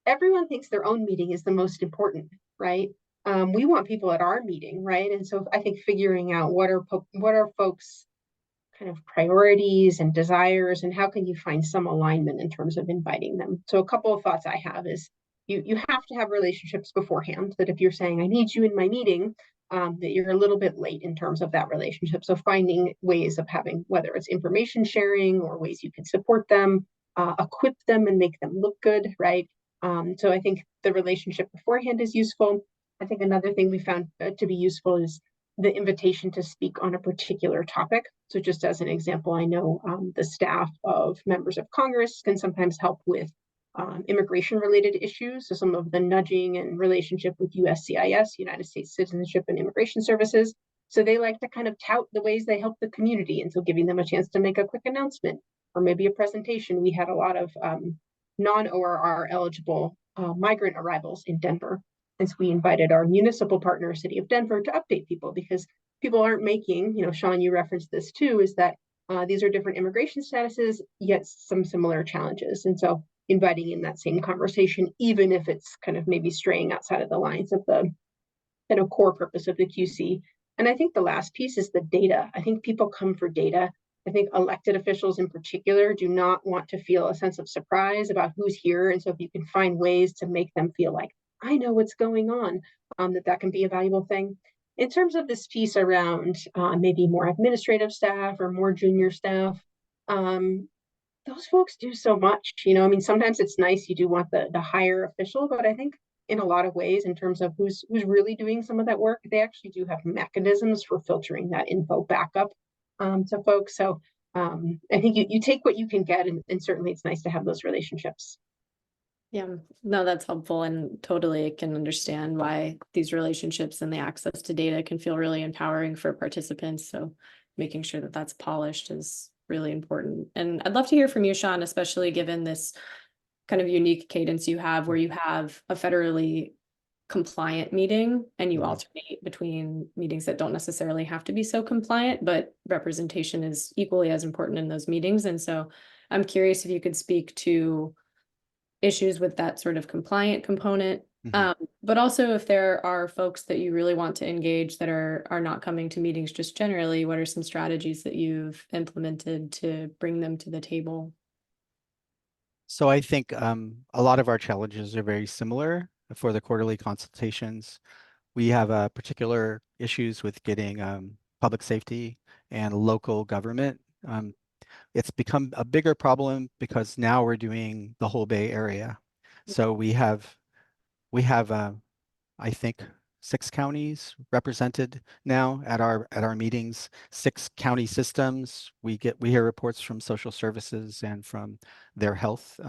everyone thinks their own meeting is the most important, right? We want people at our meeting, right? And so I think figuring out what are folks' kind of priorities and desires, and how can you find some alignment in terms of inviting them. So a couple of thoughts I have is you have to have relationships beforehand, that if you're saying, I need you in my meeting, that you're a little bit late in terms of that relationship. So finding ways of having, whether it's information sharing or ways you can support them, equip them and make them look good, right? So I think the relationship beforehand is useful. I think another thing we found to be useful is the invitation to speak on a particular topic. So just as an example, I know the staff of members of Congress can sometimes help with immigration related issues. So some of the nudging and relationship with USCIS, United States Citizenship and Immigration Services. So they like to kind of tout the ways they help the community. And so giving them a chance to make a quick announcement or maybe a presentation. We had a lot of non-ORR eligible migrant arrivals in Denver. And so we invited our municipal partner, City of Denver, to update people, because people aren't making, Sean, you referenced this too, is that these are different immigration statuses, yet some similar challenges. And so inviting in that same conversation, even if it's kind of maybe straying outside of the lines of the kind of core purpose of the QC. And I think the last piece is the data. I think people come for data. I think elected officials in particular do not want to feel a sense of surprise about who's here. And so if you can find ways to make them feel like, I know what's going on, that can be a valuable thing. In terms of this piece around maybe more administrative staff or more junior staff, those folks do so much. Sometimes it's nice, you do want the higher official, but I think in a lot of ways, in terms of who's really doing some of that work, they actually do have mechanisms for filtering that info back up to folks. So I think you take what you can get, and certainly it's nice to have those relationships. Yeah, no, that's helpful, and totally can understand why these relationships and the access to data can feel really empowering for participants. So making sure that that's polished is really important. And I'd love to hear from you, Sean, especially given this kind of unique cadence you have, where you have a federally compliant meeting and you alternate between meetings that don't necessarily have to be so compliant, but representation is equally as important in those meetings. And so I'm curious if you could speak to issues with that sort of compliant component, but also if there are folks that you really want to engage that are not coming to meetings just generally, what are some strategies that you've implemented to bring them to the table? So I think a lot of our challenges are very similar for the quarterly consultations. We have particular issues with getting public safety and local government. It's become a bigger problem because now we're doing the whole Bay Area. So we have I think 6 counties represented now at our meetings, 6 county systems. We hear reports from social services and from their health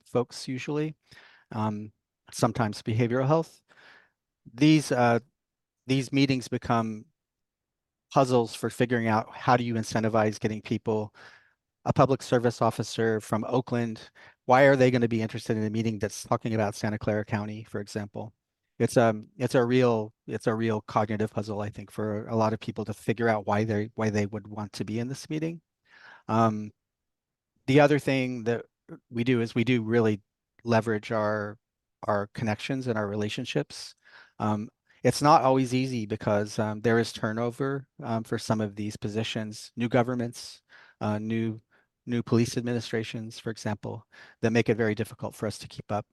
folks usually, sometimes behavioral health. These meetings become puzzles for figuring out how do you incentivize getting people. A public service officer from Oakland, why are they going to be interested in a meeting that's talking about Santa Clara County, for example? It's a real cognitive puzzle, I think, for a lot of people to figure out why they would want to be in this meeting. The other thing that we do is we do really leverage our connections and our relationships. It's not always easy because there is turnover for some of these positions, new governments, new police administrations, for example, that make it very difficult for us to keep up.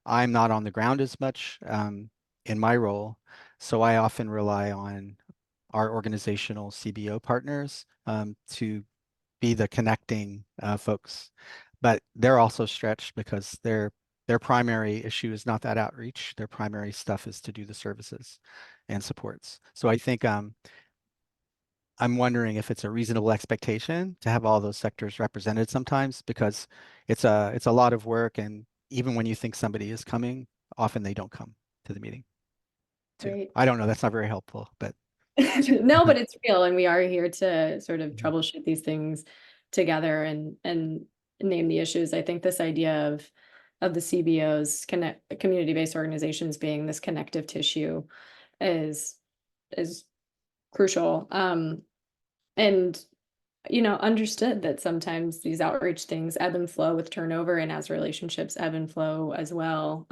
I'm not on the ground as much in my role, so I often rely on our organizational CBO partners to be the connecting folks. But they're also stretched because their primary issue is not that outreach. Their primary stuff is to do the services and supports. So I think I'm wondering if it's a reasonable expectation to have all those sectors represented sometimes, because it's a lot of work, and even when you think somebody is coming, often they don't come to the meeting too. Great. I don't know, that's not very helpful, but no, but it's real, and we are here to sort of troubleshoot these things together and name the issues. I think this idea of the CBOs, community-based organizations, being this connective tissue is crucial. And understood that sometimes these outreach things ebb and flow with turnover, and as relationships ebb and flow as well.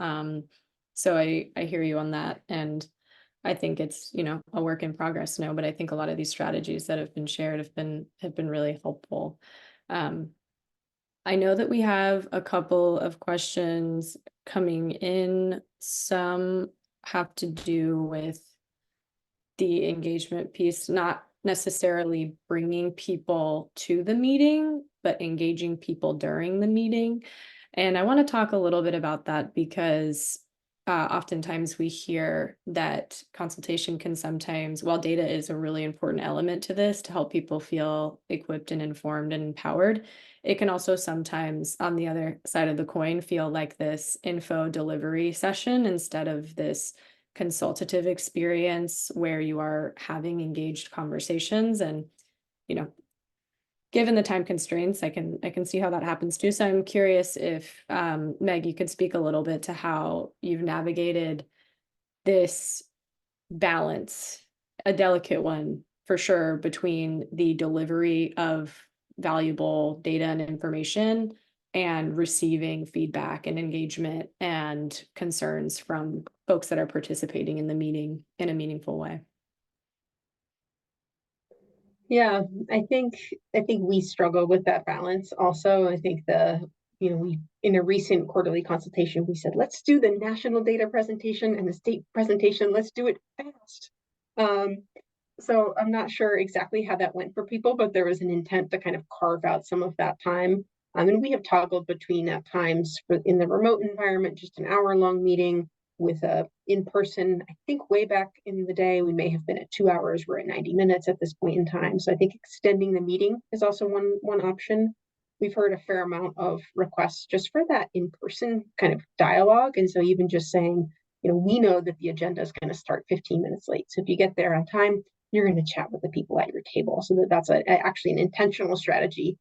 So I hear you on that, and I think it's a work in progress now, but I think a lot of these strategies that have been shared have been really helpful. I know that we have a couple of questions coming in. Some have to do with the engagement piece, not necessarily bringing people to the meeting, but engaging people during the meeting. And I want to talk a little bit about that because oftentimes we hear that consultation can sometimes, while data is a really important element to this to help people feel equipped and informed and empowered, it can also sometimes, on the other side of the coin, feel like this info delivery session instead of this consultative experience where you are having engaged conversations. And given the time constraints, I can see how that happens too. So I'm curious if Meg, you could speak a little bit to how you've navigated this balance, a delicate one for sure, between the delivery of valuable data and information and receiving feedback and engagement and concerns from folks that are participating in the meeting in a meaningful way. Yeah, I think we struggle with that balance also. I think we in a recent quarterly consultation, we said, let's do the national data presentation and the state presentation. Let's do it fast. So I'm not sure exactly how that went for people, but there was an intent to kind of carve out some of that time. And we have toggled between at times in the remote environment, just an hour-long meeting with a in-person. I think way back in the day, we may have been at 2 hours. We're at 90 minutes at this point in time. So I think extending the meeting is also one option. We've heard a fair amount of requests just for that in-person kind of dialogue. And so even just saying, we know that the agenda is going to start 15 minutes late. So if you get there on time, you're going to chat with the people at your table. So that's actually an intentional strategy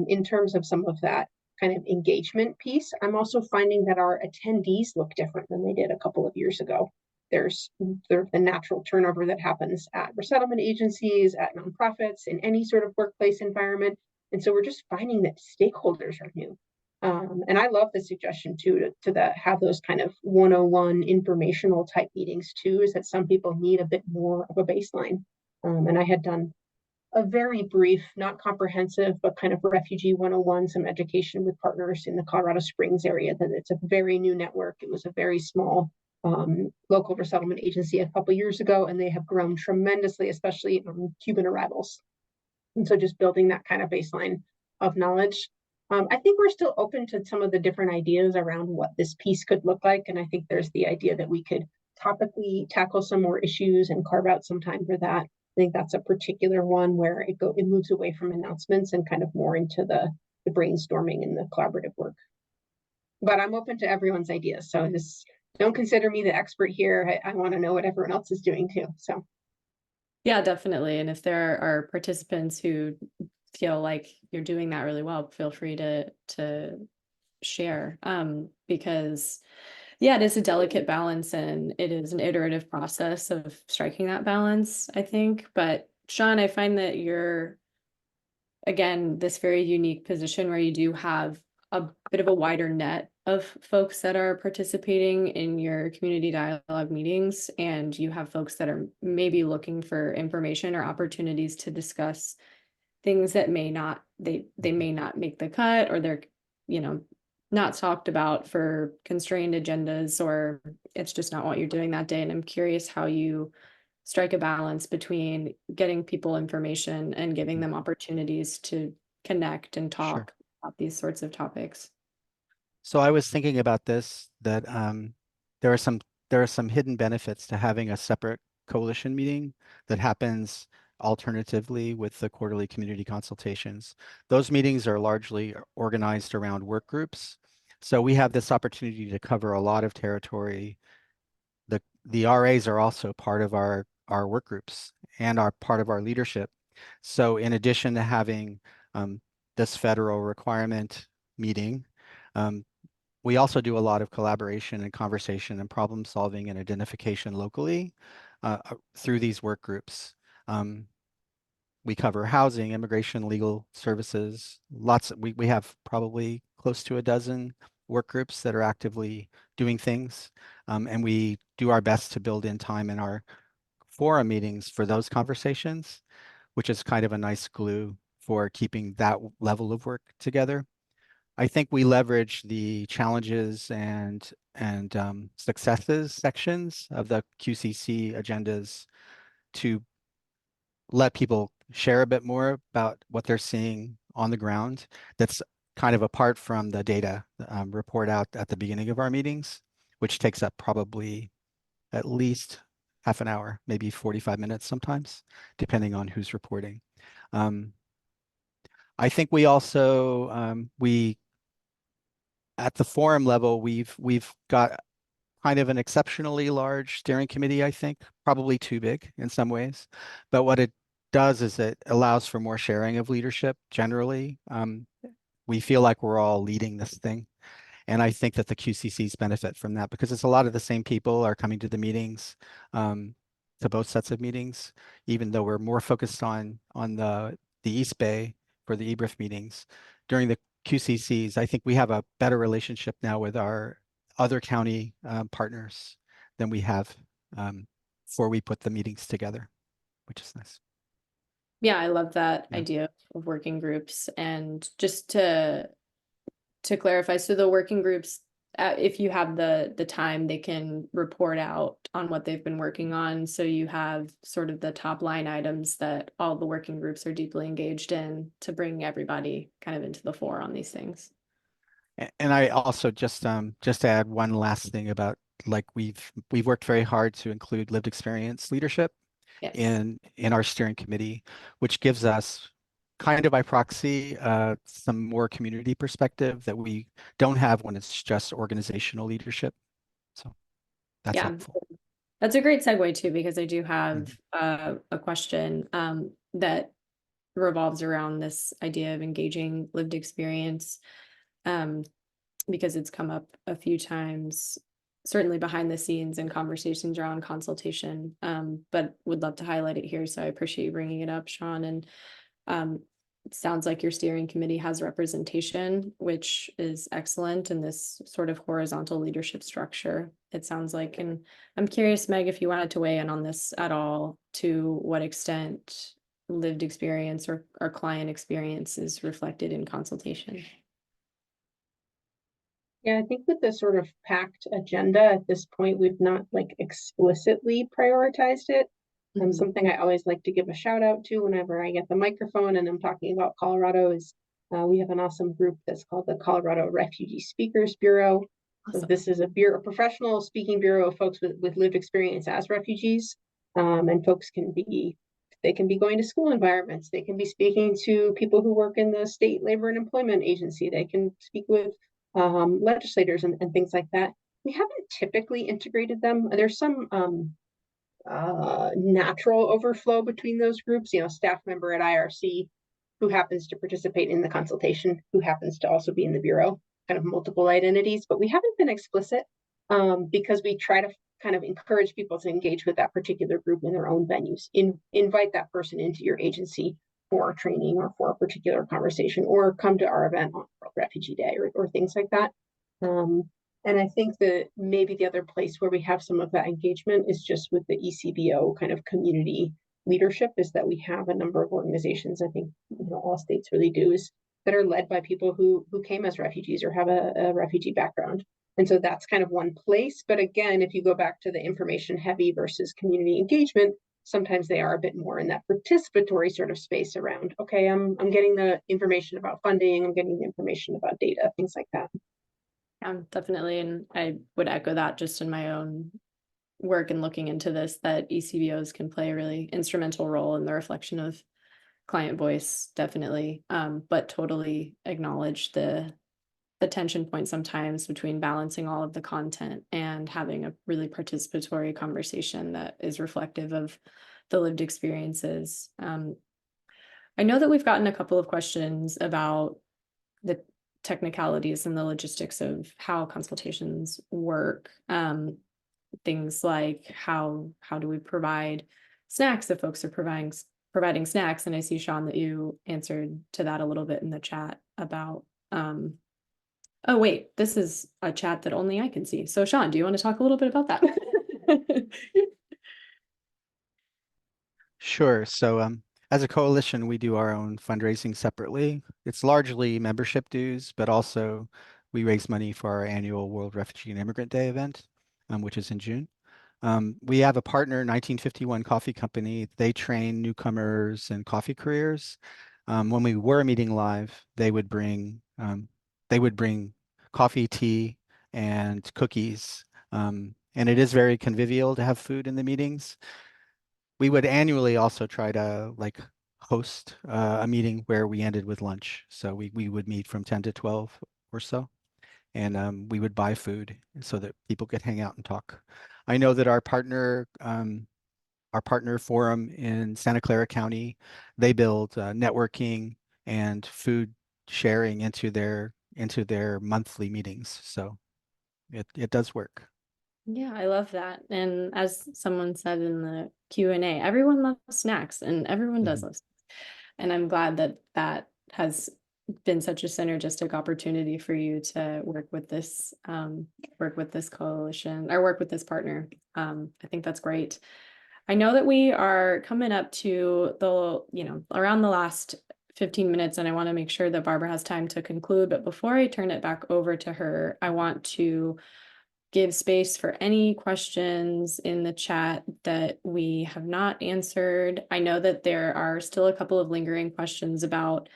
in terms of some of that kind of engagement piece. I'm also finding that our attendees look different than they did a couple of years ago. There's the natural turnover that happens at resettlement agencies, at nonprofits, in any sort of workplace environment. And so we're just finding that stakeholders are new. And I love the suggestion too to have those kind of 101 informational type meetings too, is that some people need a bit more of a baseline. And I had done a very brief, not comprehensive, but kind of refugee 101, some education with partners in the Colorado Springs area. That it's a very new network. It was a very small local resettlement agency a couple of years ago, and they have grown tremendously, especially Cuban arrivals. And so just building that kind of baseline of knowledge. I think we're still open to some of the different ideas around what this piece could look like. And I think there's the idea that we could topically tackle some more issues and carve out some time for that. I think that's a particular one where it moves away from announcements and kind of more into the brainstorming and the collaborative work. But I'm open to everyone's ideas. So just don't consider me the expert here. I want to know what everyone else is doing too. So yeah, definitely. And if there are participants who feel like you're doing that really well, feel free to share, because yeah, it is a delicate balance and it is an iterative process of striking that balance, I think. But Sean, I find that you're, again, this very unique position where you do have a bit of a wider net of folks that are participating in your community dialogue meetings, and you have folks that are maybe looking for information or opportunities to discuss things that may not make the cut, or they're not talked about for constrained agendas, or it's just not what you're doing that day. And I'm curious how you strike a balance between getting people information and giving them opportunities to connect and talk about these sorts of topics. So I was thinking about this, that there are some hidden benefits to having a separate coalition meeting that happens alternatively with the quarterly community consultations. Those meetings are largely organized around work groups. So we have this opportunity to cover a lot of territory. The RAs are also part of our work groups and are part of our leadership. So in addition to having this federal requirement meeting, we also do a lot of collaboration and conversation and problem solving and identification locally through these work groups. We cover housing, immigration, legal services, we have probably close to a dozen work groups that are actively doing things. And we do our best to build in time in our forum meetings for those conversations, which is kind of a nice glue for keeping that level of work together. I think we leverage the challenges and successes sections of the QCC agendas to let people share a bit more about what they're seeing on the ground. That's kind of apart from the data report out at the beginning of our meetings, which takes up probably at least half an hour, maybe 45 minutes sometimes, depending on who's reporting. I think we also, at the forum level, we've got kind of an exceptionally large steering committee, I think, probably too big in some ways. But what it does is it allows for more sharing of leadership generally. We feel like we're all leading this thing. And I think that the QCCs benefit from that because it's a lot of the same people are coming to the meetings, to both sets of meetings, even though we're more focused on the East Bay for the eBRIF meetings. During the QCCs, I think we have a better relationship now with our other county partners than we have before we put the meetings together, which is nice. Yeah, I love that Yeah. idea of working groups. And just to clarify, so the working groups, if you have the time, they can report out on what they've been working on. So you have sort of the top line items that all the working groups are deeply engaged in to bring everybody kind of into the fore on these things. And I also just to add one last thing about like we've worked very hard to include lived experience leadership Yes. in our steering committee, which gives us kind of by proxy some more community perspective that we don't have when it's just organizational leadership. So that's helpful. That's a great segue too, because I do have a question that revolves around this idea of engaging lived experience, because it's come up a few times, certainly behind the scenes in conversations around consultation, but would love to highlight it here. So I appreciate you bringing it up, Sean. And it sounds like your steering committee has representation, which is excellent in this sort of horizontal leadership structure, it sounds like. And I'm curious, Meg, if you wanted to weigh in on this at all, to what extent lived experience or client experience is reflected in consultation. Yeah, I think with the sort of packed agenda at this point, we've not like explicitly prioritized it. Something I always like to give a shout out to whenever I get the microphone and I'm talking about Colorado is we have an awesome group that's called the Colorado Refugee Speakers Bureau. Awesome. So this is a professional speaking bureau of folks with lived experience as refugees. And folks they can be going to school environments. They can be speaking to people who work in the state labor and employment agency. They can speak with legislators and things like that. We haven't typically integrated them. There's some natural overflow between those groups, staff member at IRC who happens to participate in the consultation, who happens to also be in the bureau, kind of multiple identities, but we haven't been explicit because we try to kind of encourage people to engage with that particular group in their own venues. Invite that person into your agency for training or for a particular conversation, or come to our event on World Refugee Day or things like that. And I think that maybe the other place where we have some of that engagement is just with the ECBO kind of community leadership, is that we have a number of organizations, I think all states really do, is that are led by people who came as refugees or have a refugee background. And so that's kind of one place. But again, if you go back to the information heavy versus community engagement, sometimes they are a bit more in that participatory sort of space around, okay, I'm getting the information about funding, I'm getting the information about data, things like that. Yeah, definitely. And I would echo that just in my own work and looking into this, that ECBOs can play a really instrumental role in the reflection of client voice, definitely, but totally acknowledge the tension point sometimes between balancing all of the content and having a really participatory conversation that is reflective of the lived experiences. I know that we've gotten a couple of questions about the technicalities and the logistics of how consultations work. Things like how do we provide snacks if folks are providing snacks? And I see, Sean, that you answered to that a little bit in the chat about oh, wait, this is a chat that only I can see. So Sean, do you want to talk a little bit about that? Sure. So as a coalition, we do our own fundraising separately. It's largely membership dues, but also we raise money for our annual World Refugee and Immigrant Day event, which is in June. We have a partner, 1951 Coffee Company. They train newcomers and coffee careers. When we were meeting live, they would bring coffee, tea, and cookies. And it is very convivial to have food in the meetings. We would annually also try to host a meeting where we ended with lunch. So we would meet from 10 to 12 or so. And we would buy food so that people could hang out and talk. I know that our partner our partner forum in Santa Clara County. They build networking and food sharing into their monthly meetings. So it does work. Yeah, I love that. And as someone said in the Q&A, everyone loves snacks and everyone does love snacks. And I'm glad that that has been such a synergistic opportunity for you to work with this coalition or work with this partner. I think that's great. I know that we are coming up to around the last 15 minutes, and I want to make sure that Barbara has time to conclude. But before I turn it back over to her, I want to give space for any questions in the chat that we have not answered. I know that there are still a couple of lingering questions about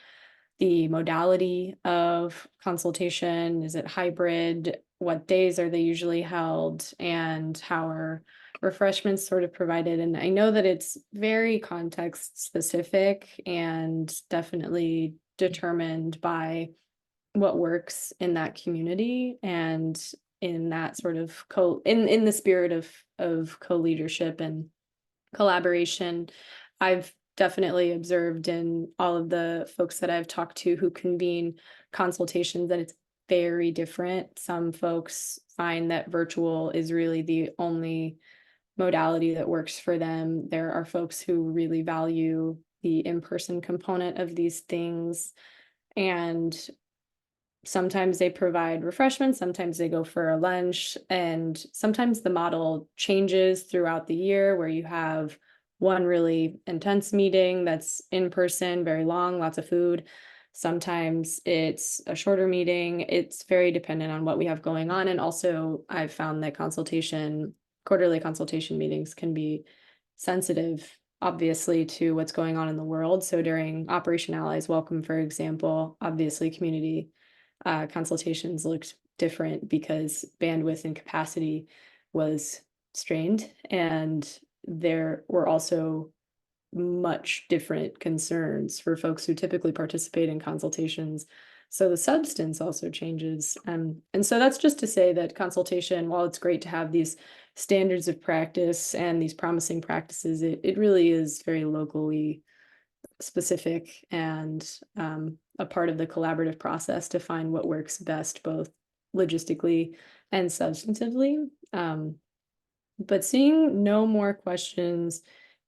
the modality of consultation. Is it hybrid? What days are they usually held? And how are refreshments sort of provided? And I know that it's very context specific and definitely determined by what works in that community and in that sort of in the spirit of co-leadership and collaboration. I've definitely observed in all of the folks that I've talked to who convene consultations that it's very different. Some folks find that virtual is really the only modality that works for them. There are folks who really value the in-person component of these things, and sometimes they provide refreshments, sometimes they go for a lunch, and sometimes the model changes throughout the year where you have one really intense meeting that's in person, very long, lots of food. Sometimes it's a shorter meeting. It's very dependent on what we have going on. And also I've found that quarterly consultation meetings can be sensitive, obviously, to what's going on in the world. So during Operation Allies Welcome, for example, obviously community consultations looked different because bandwidth and capacity was strained, and there were also much different concerns for folks who typically participate in consultations. So the substance also changes. And so that's just to say that consultation, while it's great to have these standards of practice and these promising practices, it really is very locally specific and a part of the collaborative process to find what works best, both logistically and substantively. But seeing no more questions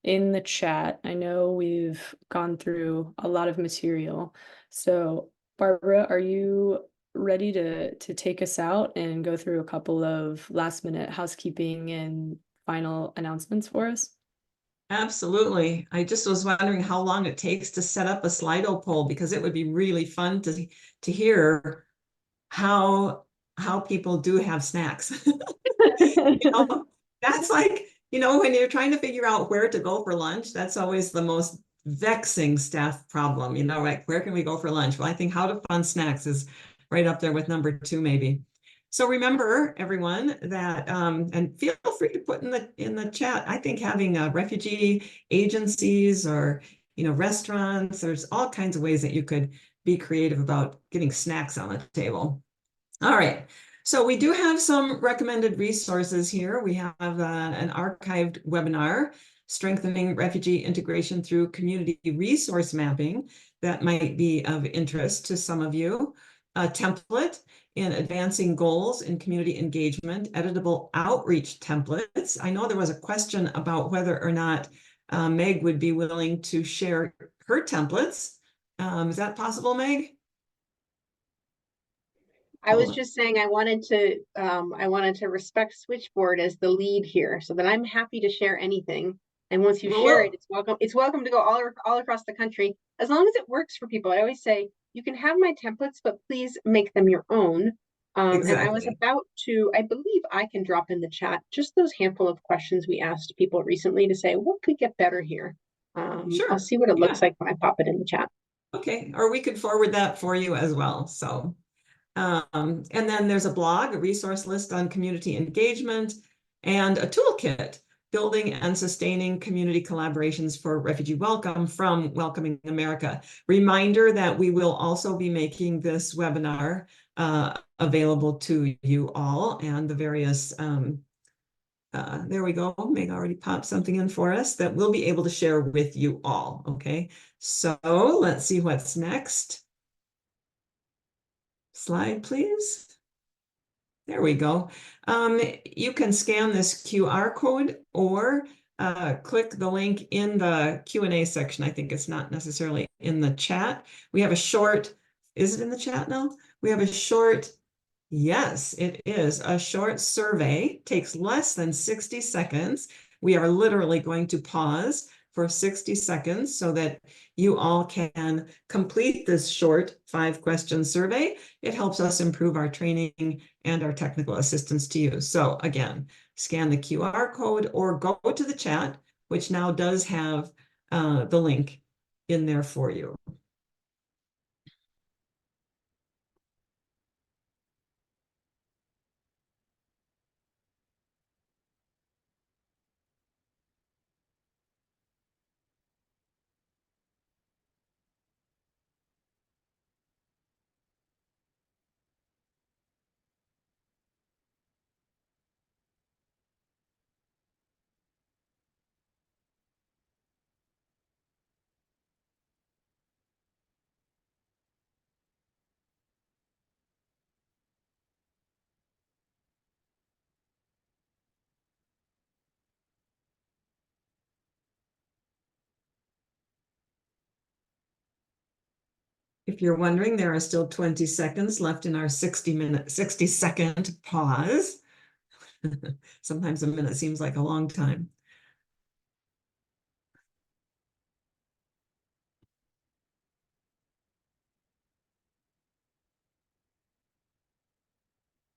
in the chat, I know we've gone through a lot of material. So Barbara, are you ready to take us out and go through a couple of last minute housekeeping and final announcements for us? Absolutely. I just was wondering how long it takes to set up a Slido poll, because it would be really fun to hear how people do have snacks. That's like, when you're trying to figure out where to go for lunch, that's always the most vexing staff problem, like where can we go for lunch? Well, I think how to fund snacks is right up there with number 2, maybe. So remember, everyone, that and feel free to put in the chat. I think having refugee agencies or restaurants, there's all kinds of ways that you could be creative about getting snacks on the table. All right. So we do have some recommended resources here. We have an archived webinar, Strengthening Refugee Integration Through Community Resource Mapping, that might be of interest to some of you. A template in Advancing Goals in Community Engagement, editable outreach templates. I know there was a question about whether or not Meg would be willing to share her templates. Is that possible, Meg? I was just saying I wanted to respect Switchboard as the lead here, so that I'm happy to share anything. And once you share it, it's welcome to go all across the country, as long as it works for people. I always say you can have my templates, but please make them your own. Exactly. And I was about to, I believe I can drop in the chat just those handful of questions we asked people recently to say what could get better here. Sure. I'll see what it looks like when I pop it in the chat. Okay, or we could forward that for you as well. So. And then there's a blog, a resource list on community engagement, and a toolkit, building and sustaining community collaborations for refugee welcome from Welcoming America. Reminder that we will also be making this webinar available to you all, and the various there we go. Meg already popped something in for us that we'll be able to share with you all. Okay, so let's see what's next. Slide, please. There we go. You can scan this QR code or click the link in the Q&A section. I think it's not necessarily in the chat. We have a short, is it in the chat now? We have a short, yes, it is a short survey, takes less than 60 seconds. We are literally going to pause for 60 seconds so that you all can complete this short 5-question survey. It helps us improve our training and our technical assistance to you. So again, scan the QR code or go to the chat, which now does have the link in there for you. If you're wondering, there are still 20 seconds left in our 60-second pause. Sometimes a minute seems like a long time.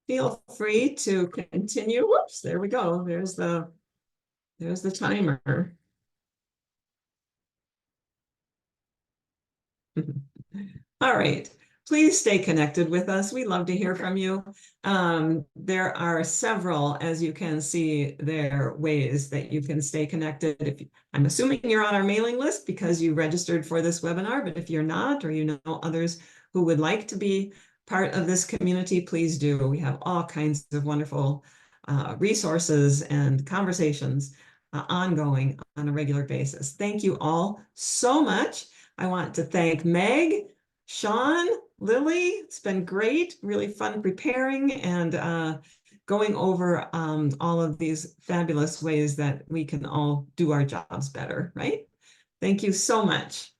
Feel free to continue. Whoops, there we go. There's the timer. All right. Please stay connected with us. We love to hear from you. There are several, as you can see, there ways that you can stay connected. I'm assuming you're on our mailing list because you registered for this webinar, but if you're not, or you know others who would like to be part of this community, please do. We have all kinds of wonderful resources and conversations ongoing on a regular basis. Thank you all so much. I want to thank Meg, Sean, Lillie. It's been great, really fun preparing and going over all of these fabulous ways that we can all do our jobs better, right? Thank you so much.